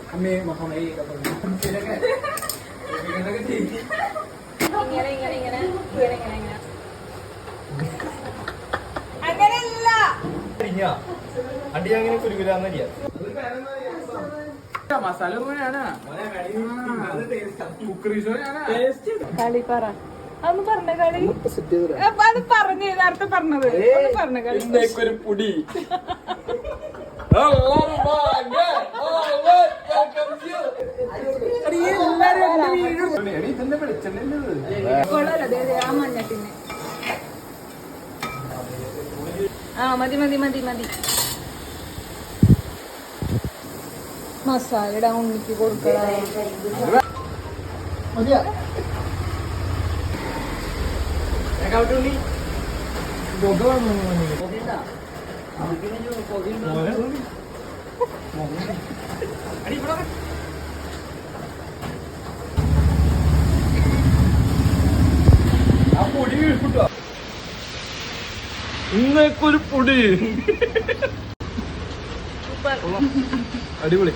Kami makamay kapag sila ka. ഇങ്ങനെ അങ്ങനെയല്ല. അടി അങ്ങനെ കുരുകുരാന്നടിയാ മസാല കളി പറ അതൊന്ന് പറഞ്ഞ കളി അത് പറഞ്ഞു നേരത്തെ പറഞ്ഞത് പറഞ്ഞ കളി ഒരു പൊടി കൊള്ളാലോ ആ മഞ്ഞട്ടിന്. ആ മതി മതി മതി മതി. മസാല ഇടാൻ ഉണ്ണിക്ക് കൊടുക്കടാ. ഇന്നേക്കൊരു പൊടി സൂപ്പർ. അടിപൊളി.